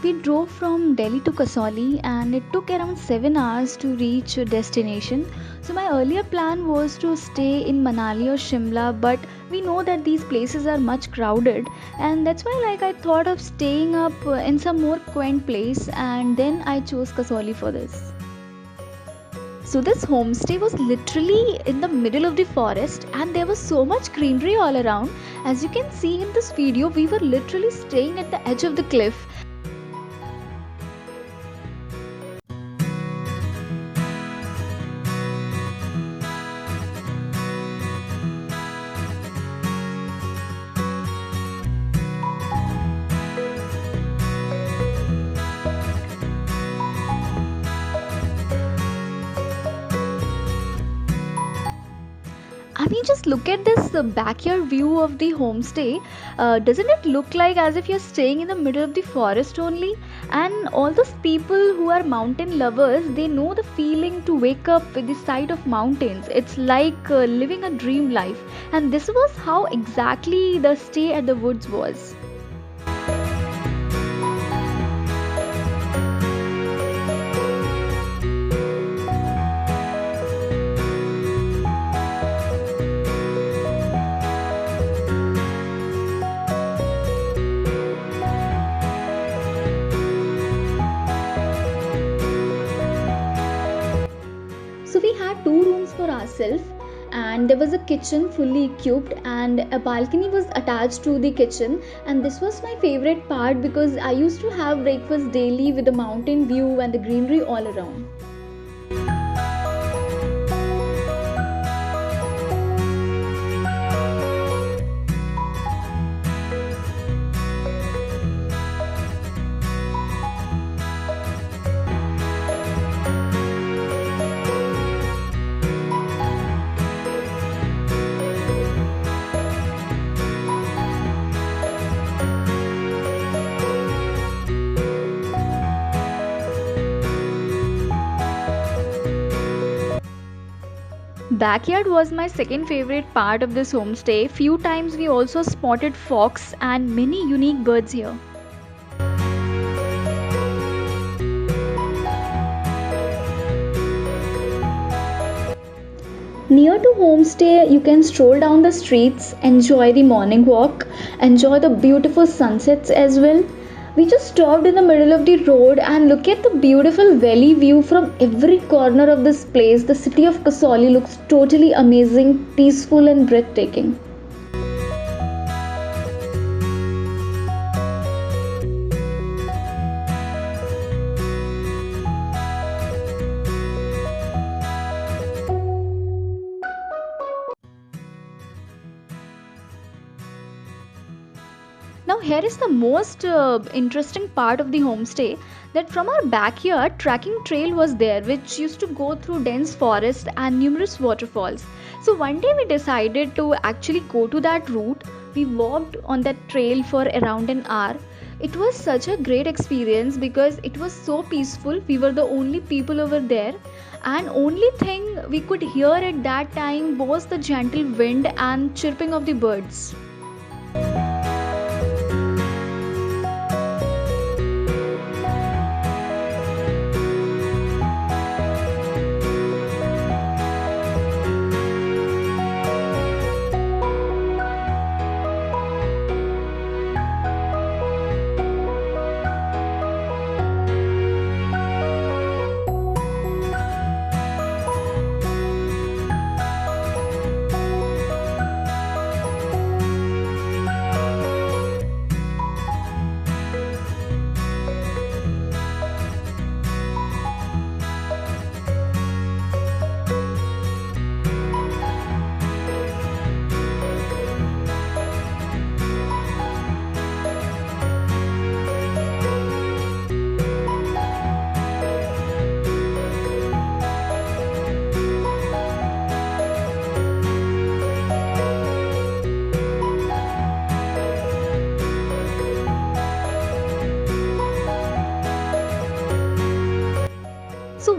We drove from Delhi to Kasauli and it took around 7 hours to reach a destination. So my earlier plan was to stay in Manali or Shimla, but we know that these places are much crowded, and that's why I thought of staying up in some more quaint place, and then I chose Kasauli for this. So this homestay was literally in the middle of the forest and there was so much greenery all around. As you can see in this video, we were literally staying at the edge of the cliff. I mean, just look at this backyard view of the homestay. Doesn't it look like as if you're staying in the middle of the forest only? And all those people who are mountain lovers, they know the feeling to wake up with the sight of mountains. It's like living a dream life. And this was how exactly the stay at the woods was. So we had two rooms for ourselves, and there was a kitchen fully equipped and a balcony was attached to the kitchen, and this was my favorite part because I used to have breakfast daily with the mountain view and the greenery all around. Backyard was my second favorite part of this homestay. Few times we also spotted fox and many unique birds here. Near to homestay, you can stroll down the streets, enjoy the morning walk, enjoy the beautiful sunsets as well. We just stopped in the middle of the road and look at the beautiful valley view from every corner of this place. The city of Kasauli looks totally amazing, peaceful and breathtaking. Now here is the most interesting part of the homestay, that from our backyard trekking trail was there which used to go through dense forest and numerous waterfalls. So one day we decided to actually go to that route. We walked on that trail for around an hour. It was such a great experience because it was so peaceful. We were the only people over there, and only thing we could hear at that time was the gentle wind and chirping of the birds.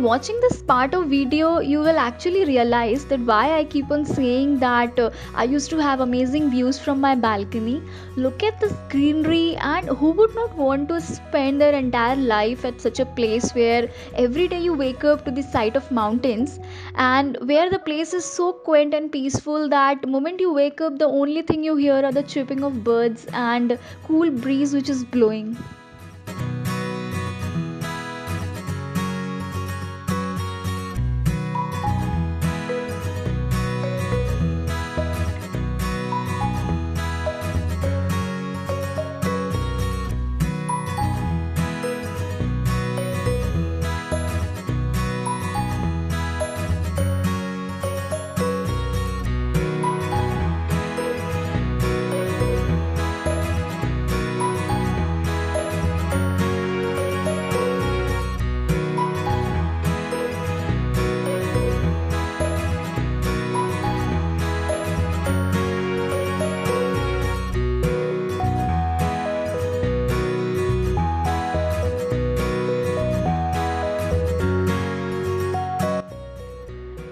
watching this part of video, you will actually realize that why I keep on saying that I used to have amazing views from my balcony. Look at this greenery, and who would not want to spend their entire life at such a place where every day you wake up to the sight of mountains, and where the place is so quaint and peaceful that the moment you wake up, the only thing you hear are the chirping of birds and cool breeze which is blowing.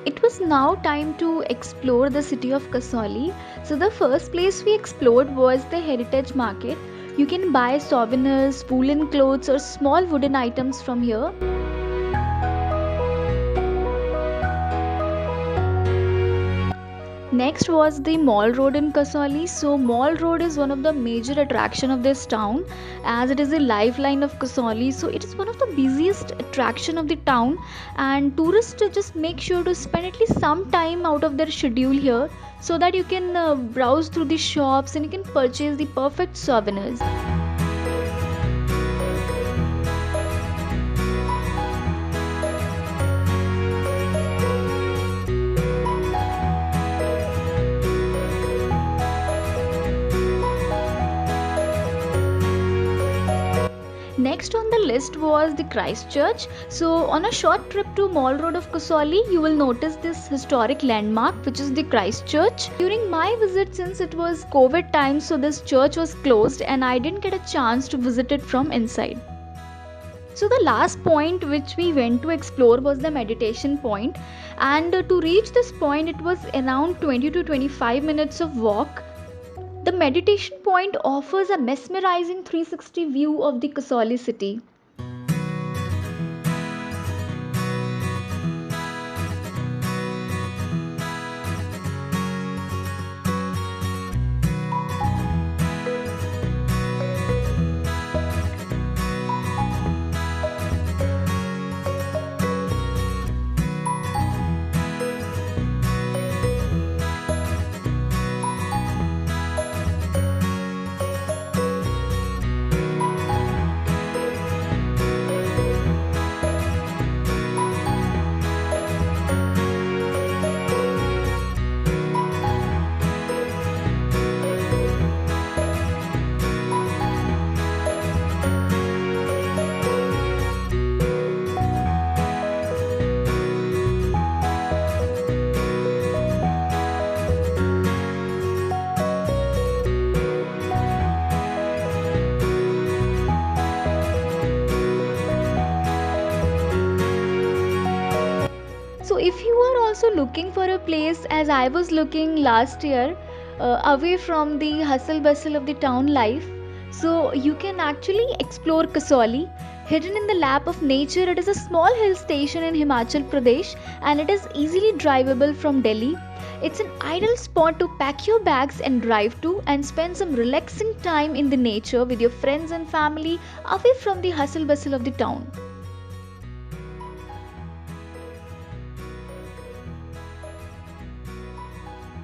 It was now time to explore the city of Kasoli. So the first place we explored was the Heritage Market. You can buy souvenirs, woolen clothes or small wooden items from here. Next was the Mall Road in Kasoli. So Mall Road is one of the major attraction of this town, as it is a lifeline of Kasoli. So it is one of the busiest attraction of the town, and tourists just make sure to spend at least some time out of their schedule here, so that you can browse through the shops and you can purchase the perfect souvenirs. Next on the list was the Christ Church. So on a short trip to Mall Road of Kasoli, you will notice this historic landmark, which is the Christ Church. During my visit, since it was COVID time, so this church was closed and I didn't get a chance to visit it from inside. So the last point which we went to explore was the meditation point, and to reach this point it was around 20 to 25 minutes of walk. The meditation point offers a mesmerizing 360 view of the Kasoli city. So if you are also looking for a place, as I was looking last year, away from the hustle bustle of the town life, so you can actually explore Kasoli. Hidden in the lap of nature, it is a small hill station in Himachal Pradesh, and it is easily drivable from Delhi. It's an ideal spot to pack your bags and drive to and spend some relaxing time in the nature with your friends and family, away from the hustle bustle of the town.